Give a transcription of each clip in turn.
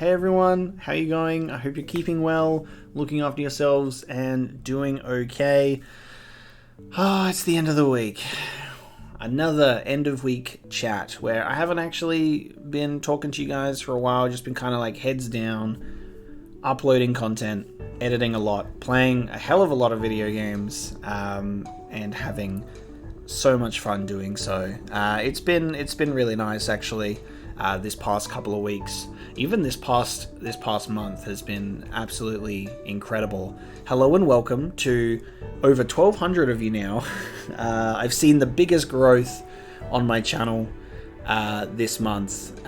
Hey everyone, how you going? I hope you're keeping well, looking after yourselves, and doing okay. It's the end of the week. Another end of week chat where I haven't actually been talking to you guys for a while, just been kind of like heads down, uploading content, editing a lot, playing a hell of a lot of video games, and having so much fun doing so. It's been really nice actually. This past couple of weeks, even this past month has been absolutely incredible. Hello and welcome to over 1,200 of you now. I've seen the biggest growth on my channel this month.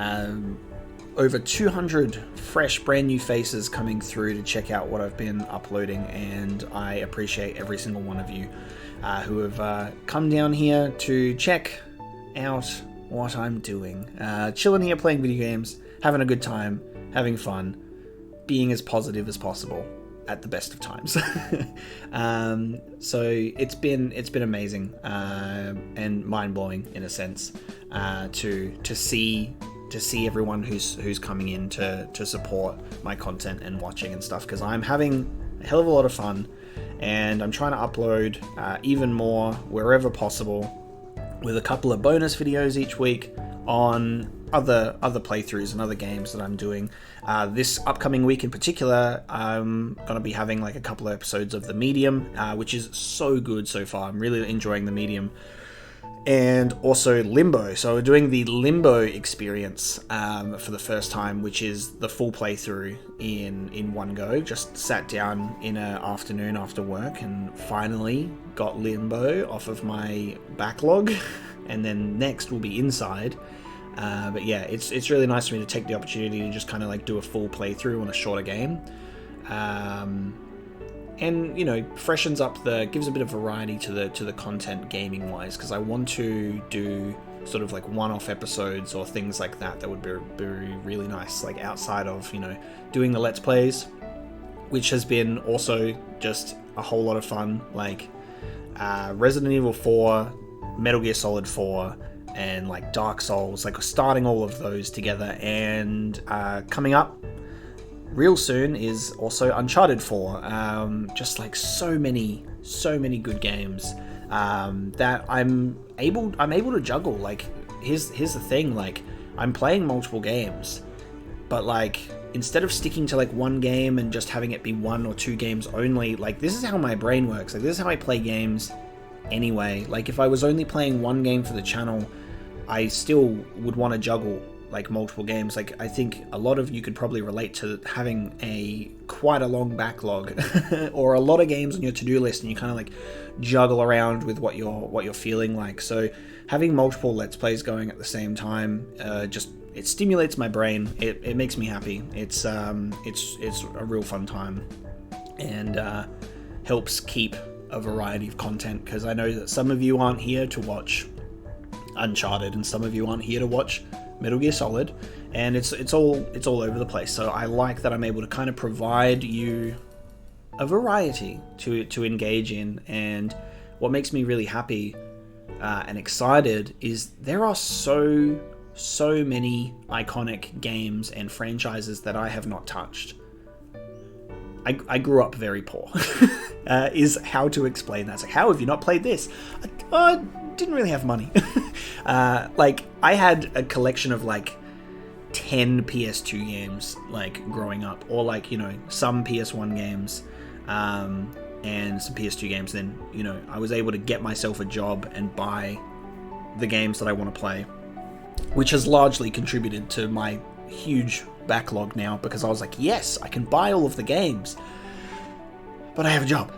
Over 200 fresh brand new faces coming through to check out what I've been uploading, and I appreciate every single one of you who have come down here to check out what I'm doing. Chilling here, playing video games, having a good time, having fun, being as positive as possible at the best of times. So it's been amazing and mind-blowing in a sense to see everyone who's coming in to support my content and watching and stuff, because I'm having a hell of a lot of fun, and I'm trying to upload even more wherever possible, with a couple of bonus videos each week on other playthroughs and other games that I'm doing. This upcoming week in particular, I'm going to be having like a couple of episodes of The Medium, which is so good so far. I'm really enjoying The Medium. And also Limbo. So we're doing the Limbo experience for the first time, which is the full playthrough in one go. Just sat down in an afternoon after work and finally got Limbo off of my backlog. And then next will be Inside. But yeah, it's really nice for me to take the opportunity to just kind of like do a full playthrough on a shorter game. And, you know, freshens up gives a bit of variety to the content gaming wise, because I want to do sort of like one-off episodes or things like that would be really nice, like outside of, you know, doing the Let's Plays, which has been also just a whole lot of fun, like Resident Evil 4, Metal Gear Solid 4, and like Dark Souls, like starting all of those together. And coming up real soon is also Uncharted 4. Just like so many good games that I'm able to juggle. Like here's the thing, like I'm playing multiple games, but like instead of sticking to like one game and just having it be one or two games only, like this is how my brain works. Like this is how I play games anyway. Like if I was only playing one game for the channel, I still would want to juggle like multiple games. Like I think a lot of you could probably relate to having quite a long backlog or a lot of games on your to-do list, and you kind of like juggle around with what you're feeling like. So having multiple Let's Plays going at the same time, it stimulates my brain. It makes me happy. It's a real fun time, and helps keep a variety of content, because I know that some of you aren't here to watch Uncharted and some of you aren't here to watch Metal Gear Solid, and it's all over the place. So I like that I'm able to kind of provide you a variety to engage in. And what makes me really happy and excited is there are so many iconic games and franchises that I have not touched. I grew up very poor is how to explain that. It's like, how have you not played this? I didn't really have money. Like I had a collection of like 10 PS2 games like growing up, or like, you know, some PS1 games and some PS2 games. Then, you know, I was able to get myself a job and buy the games that I want to play, which has largely contributed to my huge backlog now, because I was like, yes, I can buy all of the games, but I have a job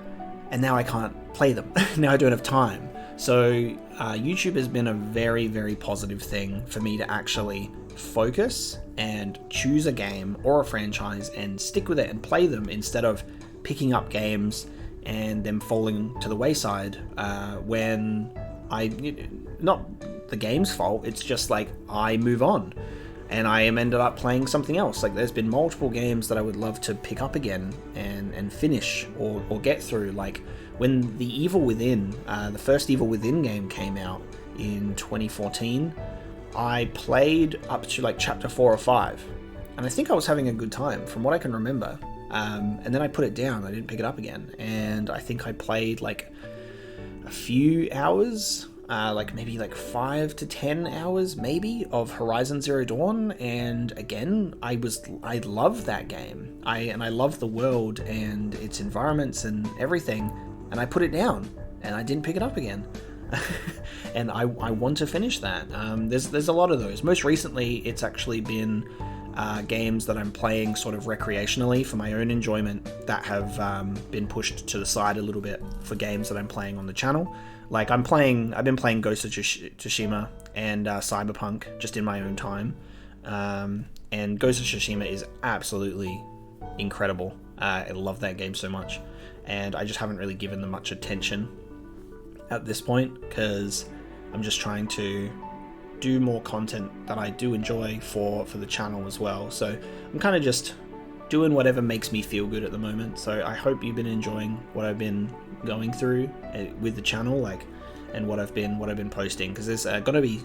and now I can't play them. Now I don't have time. So YouTube has been a very, very positive thing for me to actually focus and choose a game or a franchise and stick with it and play them, instead of picking up games and them falling to the wayside when not the game's fault, it's just like I move on and I am ended up playing something else. Like there's been multiple games that I would love to pick up again and finish or get through. Like when the Evil Within, the first Evil Within game came out in 2014, I played up to like chapter 4 or 5, and I think I was having a good time from what I can remember. And then I put it down. I didn't pick it up again, and I think I played like a few hours, like maybe like 5 to 10 hours maybe of Horizon Zero Dawn, and again I love that game. I love the world and its environments and everything, and I put it down and I didn't pick it up again. And I want to finish that. There's a lot of those. Most recently it's actually been games that I'm playing sort of recreationally for my own enjoyment that have been pushed to the side a little bit for games that I'm playing on the channel. Like I've been playing Ghost of Tsushima and Cyberpunk just in my own time. And Ghost of Tsushima is absolutely incredible. I love that game so much, and I just haven't really given them much attention at this point because I'm just trying to do more content that I do enjoy for the channel as well. So I'm kind of just doing whatever makes me feel good at the moment. So I hope you've been enjoying what I've been going through with the channel, like, and what I've been posting, because there's going to be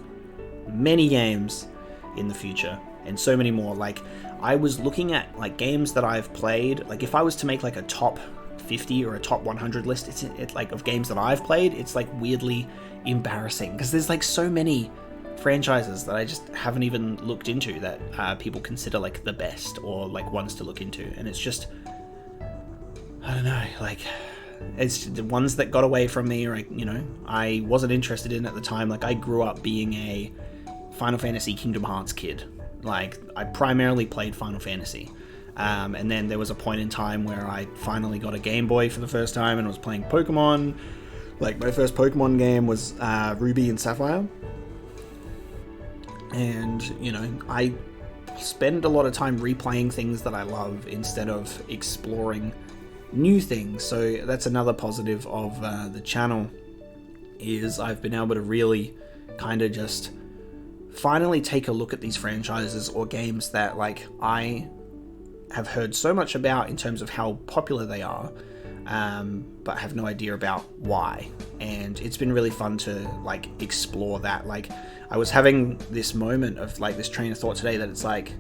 many games in the future and so many more. Like I was looking at like games that I've played. Like if I was to make like a top 50 or a top 100 list, it's like of games that I've played, it's like weirdly embarrassing because there's like so many franchises that I just haven't even looked into that people consider like the best or like ones to look into, and it's just, I don't know, like it's the ones that got away from me, or I wasn't interested in at the time. Like I grew up being a Final Fantasy Kingdom Hearts kid. Like I primarily played Final Fantasy, and then there was a point in time where I finally got a Game Boy for the first time and was playing Pokemon. Like my first Pokemon game was Ruby and Sapphire. And, I spend a lot of time replaying things that I love instead of exploring new things. So that's another positive of the channel, is I've been able to really kind of just finally take a look at these franchises or games that like I have heard so much about in terms of how popular they are, but have no idea about why. And it's been really fun to like explore that. Like I was having this moment of like this train of thought today that it's like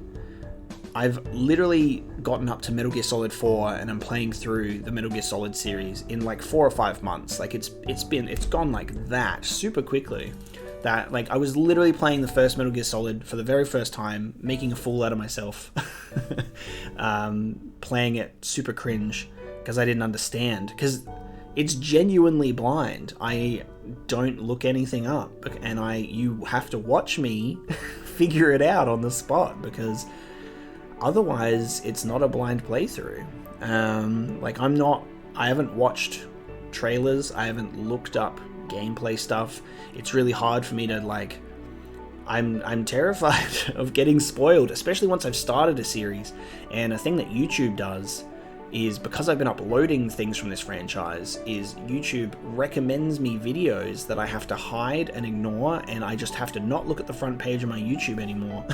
I've literally gotten up to Metal Gear Solid 4 and I'm playing through the Metal Gear Solid series in like 4 or 5 months. Like it's gone like that super quickly, that like I was literally playing the first Metal Gear Solid for the very first time, making a fool out of myself, playing it super cringe because I didn't understand, because it's genuinely blind. I don't look anything up, and you have to watch me figure it out on the spot, because otherwise it's not a blind playthrough. Like I haven't watched trailers, I haven't looked up gameplay stuff. It's really hard for me to like, I'm terrified of getting spoiled, especially once I've started a series. And a thing that YouTube does is, because I've been uploading things from this franchise, is YouTube recommends me videos that I have to hide and ignore, and I just have to not look at the front page of my YouTube anymore,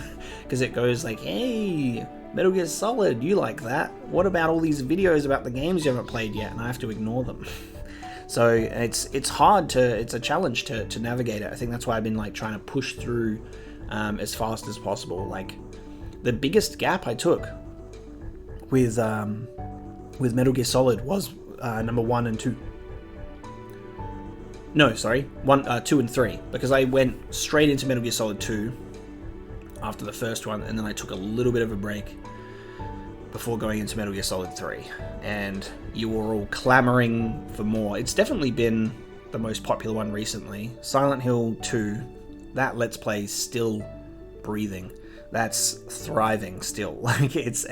because it goes like, hey, Metal Gear Solid, you like that? What about all these videos about the games you haven't played yet? And I have to ignore them. So it's hard it's a challenge to navigate it. I think that's why I've been like trying to push through as fast as possible. Like the biggest gap I took with Metal Gear Solid was number 1 and 2. No, sorry, 2 and 3, because I went straight into Metal Gear Solid 2 after the first one, and then I took a little bit of a break before going into Metal Gear Solid 3, and you were all clamoring for more. It's definitely been the most popular one recently. Silent Hill 2, that Let's Play is still breathing. That's thriving still. Like it's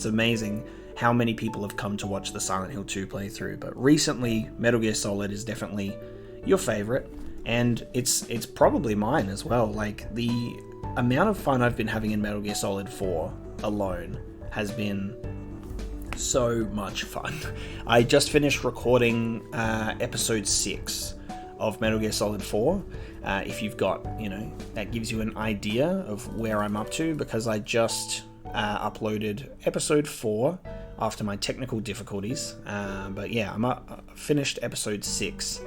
amazing how many people have come to watch the Silent Hill 2 playthrough. But recently, Metal Gear Solid is definitely your favorite, and it's probably mine as well. Like the amount of fun I've been having in Metal Gear Solid 4 alone has been so much fun. I just finished recording episode 6 of Metal Gear Solid 4. If you've got, that gives you an idea of where I'm up to, because I just uploaded episode 4 after my technical difficulties. But yeah, I'm finished episode 6,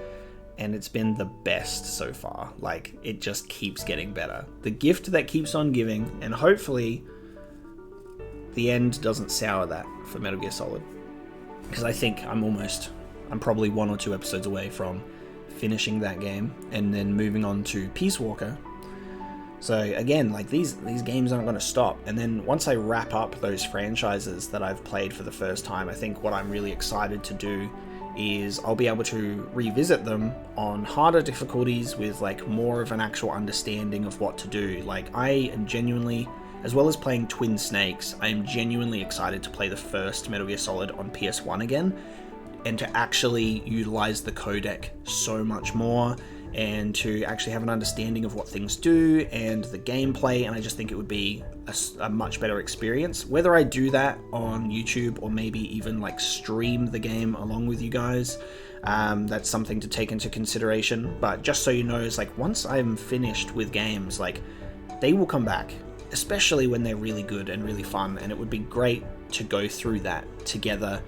and it's been the best so far. Like, it just keeps getting better. The gift that keeps on giving, and hopefully the end doesn't sour that for Metal Gear Solid, because I think I'm probably 1 or 2 episodes away from finishing that game and then moving on to Peace Walker. So again, like these games aren't going to stop. And then once I wrap up those franchises that I've played for the first time, I think what I'm really excited to do is I'll be able to revisit them on harder difficulties with like more of an actual understanding of what to do. Like I am genuinely, as well as playing Twin Snakes, I am genuinely excited to play the first Metal Gear Solid on PS1 again, and to actually utilize the codec so much more, and to actually have an understanding of what things do and the gameplay, and I just think it would be a much better experience. Whether I do that on YouTube or maybe even like stream the game along with you guys, that's something to take into consideration. But just so you know, it's like once I'm finished with games, like they will come back, especially when they're really good and really fun, and it would be great to go through that together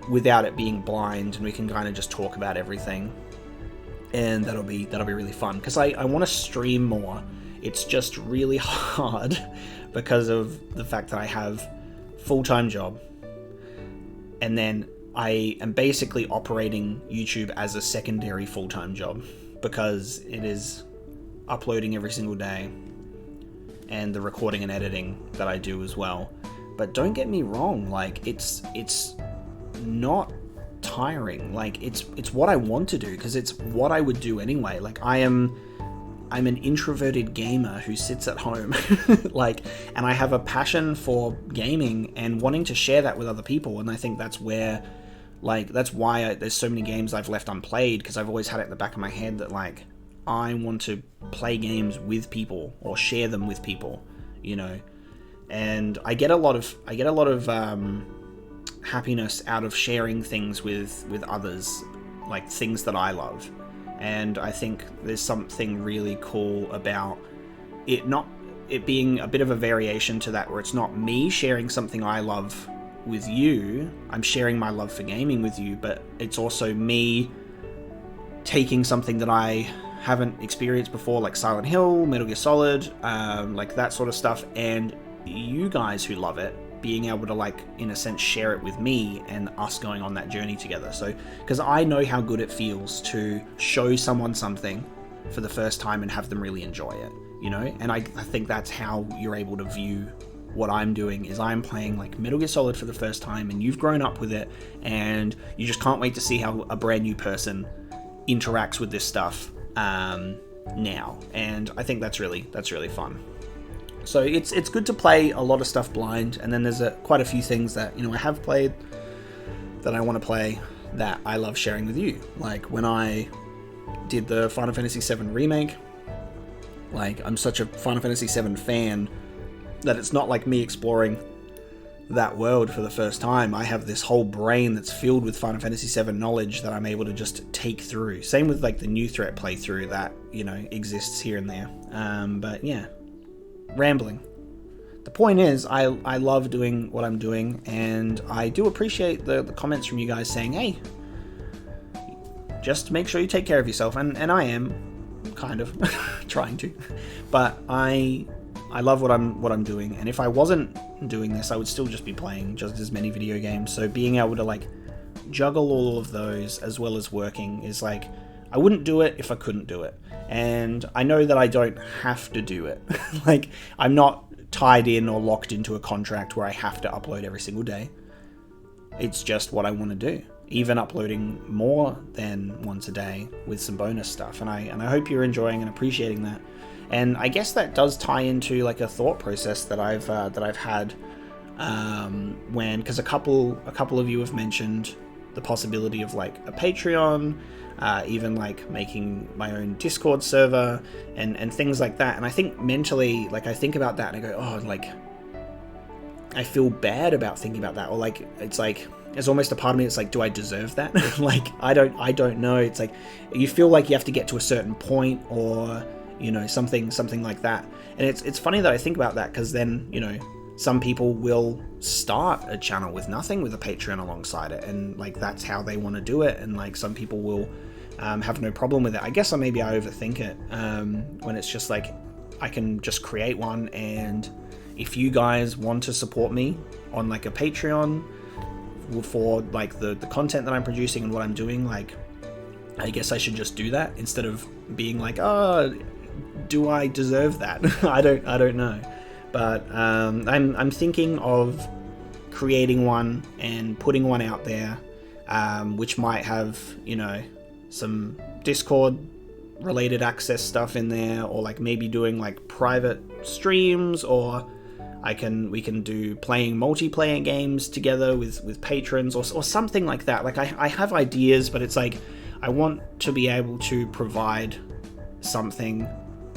without it being blind, and we can kind of just talk about everything. And that'll be really fun, because I want to stream more. It's just really hard because of the fact that I have full-time job, and then I am basically operating YouTube as a secondary full-time job, because it is uploading every single day and the recording and editing that I do as well. But don't get me wrong, like it's not tiring. Like it's what I want to do, because it's what I would do anyway. Like I'm an introverted gamer who sits at home like, and I have a passion for gaming and wanting to share that with other people. And I think that's where, like, that's why there's so many games I've left unplayed, because I've always had it in the back of my head that like I want to play games with people or share them with people, you know. And I get a lot of happiness out of sharing things with others, like things that I love. And I think there's something really cool about it being a bit of a variation to that, where it's not me sharing something I love with you, I'm sharing my love for gaming with you, but it's also me taking something that I haven't experienced before, like Silent Hill, Metal Gear Solid, like that sort of stuff, and you guys who love it being able to, like, in a sense, share it with me and us going on that journey together. So, because I know how good it feels to show someone something for the first time and have them really enjoy it, you know? And I think that's how you're able to view what I'm doing, is I'm playing like Metal Gear Solid for the first time, and you've grown up with it, and you just can't wait to see how a brand new person interacts with this stuff now. And I think that's really fun. So it's good to play a lot of stuff blind, and then there's quite a few things that, you know, I have played that I want to play that I love sharing with you. Like when I did the Final Fantasy VII Remake, like I'm such a Final Fantasy VII fan that it's not like me exploring that world for the first time. I have this whole brain that's filled with Final Fantasy VII knowledge that I'm able to just take through. Same with like the New Threat playthrough that, you know, exists here and there. But yeah. Rambling. The point is, I love doing what I'm doing, and I do appreciate the comments from you guys saying, hey, just make sure you take care of yourself, and I am kind of trying to, but I love what I'm doing, and if I wasn't doing this, I would still just be playing just as many video games. So being able to like juggle all of those as well as working is like, I wouldn't do it if I couldn't do it. And I know that I don't have to do it. Like, I'm not tied in or locked into a contract where I have to upload every single day. It's just what I want to do. Even uploading more than once a day with some bonus stuff. And I hope you're enjoying and appreciating that. And I guess that does tie into like a thought process that I've had because a couple of you have mentioned the possibility of like a Patreon, even like making my own Discord server and things like that. And I think mentally, like I think about that and I go, oh, like I feel bad about thinking about that, or like it's like there's almost a part of me that's like, do I deserve that? Like I don't know. It's like you feel like you have to get to a certain point, or you know, something like that. And it's funny that I think about that, because then, you know, some people will start a channel with nothing, with a Patreon alongside it, and like that's how they want to do it. And like some people will have no problem with it. I guess maybe I overthink it when it's just like I can just create one, and if you guys want to support me on like a Patreon for like the content that I'm producing and what I'm doing, like I guess I should just do that instead of being like, oh, do I deserve that? I don't know. But I'm thinking of creating one and putting one out there, which might have, you know, some Discord related access stuff in there, or like maybe doing like private streams, or we can do playing multiplayer games together with patrons, or something like that. Like I have ideas, but it's like I want to be able to provide something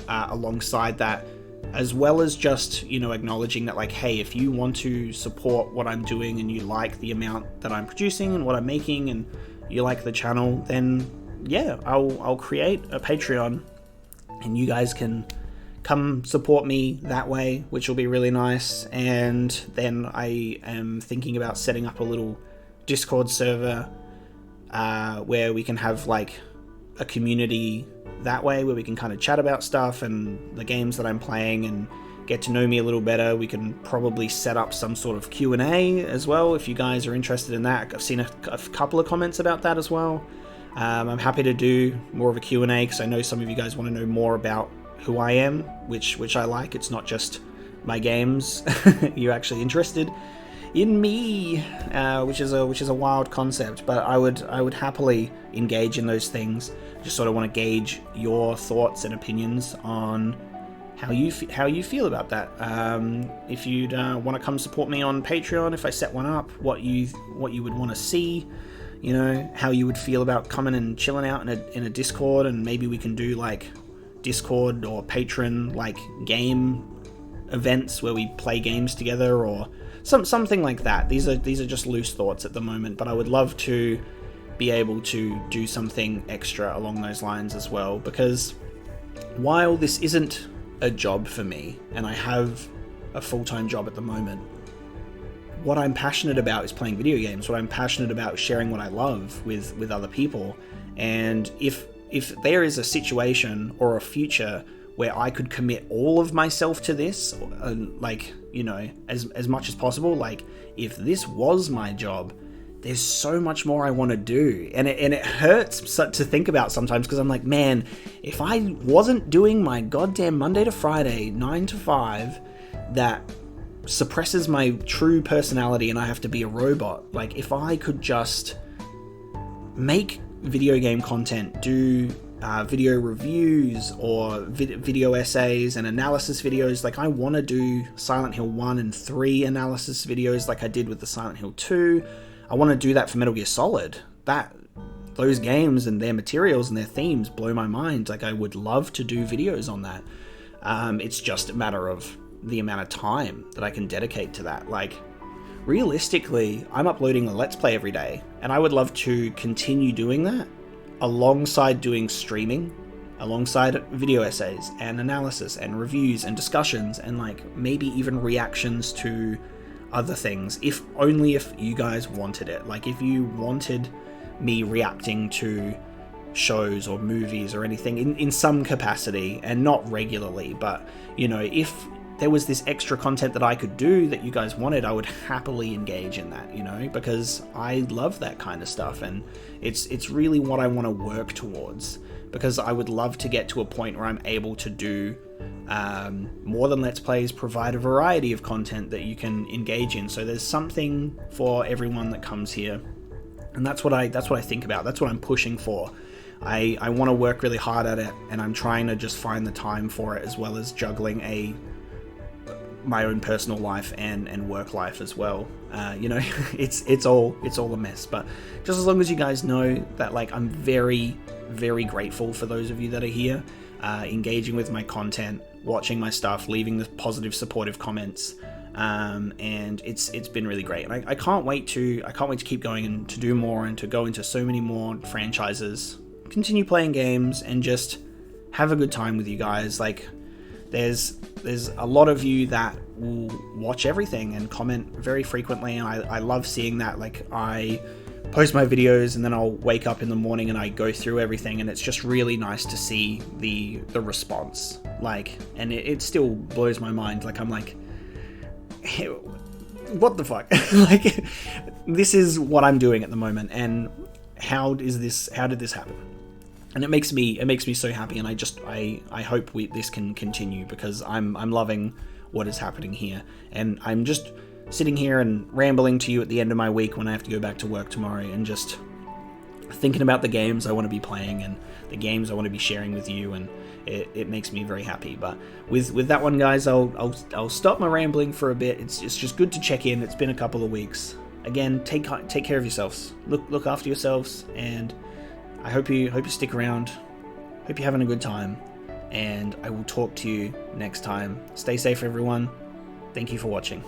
alongside that, as well as just, you know, acknowledging that like, hey, if you want to support what I'm doing and you like the amount that I'm producing and what I'm making and you like the channel, then yeah, I'll create a Patreon and you guys can come support me that way, which will be really nice. And then I am thinking about setting up a little Discord server where we can have like a community that way, where we can kind of chat about stuff and the games that I'm playing and get to know me a little better. We can probably set up some sort of Q&A as well if you guys are interested in that. I've seen a couple of comments about that as well. I'm happy to do more of a Q&A because I know some of you guys want to know more about who I am, which I like. It's not just my games. You're actually interested in me, which is a wild concept, but I would happily engage in those things. Just sort of want to gauge your thoughts and opinions on how you feel about that. If you'd want to come support me on Patreon, if I set one up, what you would want to see, you know, how you would feel about coming and chilling out in a Discord, and maybe we can do like Discord or Patreon like game events where we play games together, or something like that. These are just loose thoughts at the moment, but I would love to be able to do something extra along those lines as well, because while this isn't a job for me and I have a full-time job at the moment, what I'm passionate about is playing video games. What I'm passionate about is sharing what I love with other people. And if there is a situation or a future where I could commit all of myself to this, like, you know, as much as possible, like if this was my job, there's so much more I want to do, and it hurts to think about sometimes, because I'm like, man, if I wasn't doing my goddamn Monday to Friday 9 to 5 that suppresses my true personality and I have to be a robot, like if I could just make video game content, do video reviews or video essays and analysis videos, like I want to do Silent Hill 1 and 3 analysis videos like I did with the Silent Hill 2. I want to do that for Metal Gear Solid. Those games and their materials and their themes blow my mind. Like I would love to do videos on that. It's just a matter of the amount of time that I can dedicate to that. Like realistically, I'm uploading a Let's Play every day, and I would love to continue doing that alongside doing streaming, alongside video essays and analysis and reviews and discussions, and like maybe even reactions to other things, if you guys wanted it. Like if you wanted me reacting to shows or movies or anything in some capacity, and not regularly, but you know, if there was this extra content that I could do that you guys wanted, I would happily engage in that, you know, because I love that kind of stuff, and it's really what I want to work towards, because I would love to get to a point where I'm able to do more than Let's Plays, provide a variety of content that you can engage in. So there's something for everyone that comes here, and that's what I think about. That's what I'm pushing for. I want to work really hard at it, and I'm trying to just find the time for it, as well as juggling my own personal life and work life as well. You know, it's all a mess, but just as long as you guys know that, like, I'm very, very grateful for those of you that are here, engaging with my content, watching my stuff, leaving the positive, supportive comments, and it's been really great. And I can't wait to keep going and to do more and to go into so many more franchises, continue playing games, and just have a good time with you guys. Like, there's a lot of you that will watch everything and comment very frequently, and I love seeing that. Like, I post my videos and then I'll wake up in the morning and I go through everything, and it's just really nice to see the response. Like, and it still blows my mind. Like, I'm like, what the fuck? Like, this is what I'm doing at the moment, and how did this happen? And it makes me so happy, and I hope this can continue, because I'm loving what is happening here, and I'm just sitting here and rambling to you at the end of my week when I have to go back to work tomorrow, and just thinking about the games I want to be playing and the games I want to be sharing with you, and it makes me very happy. But with that one, guys, I'll stop my rambling for a bit. It's just good to check in. It's been a couple of weeks. Again, take care of yourselves. Look after yourselves, and I hope you stick around. Hope you're having a good time, and I will talk to you next time. Stay safe, everyone. Thank you for watching.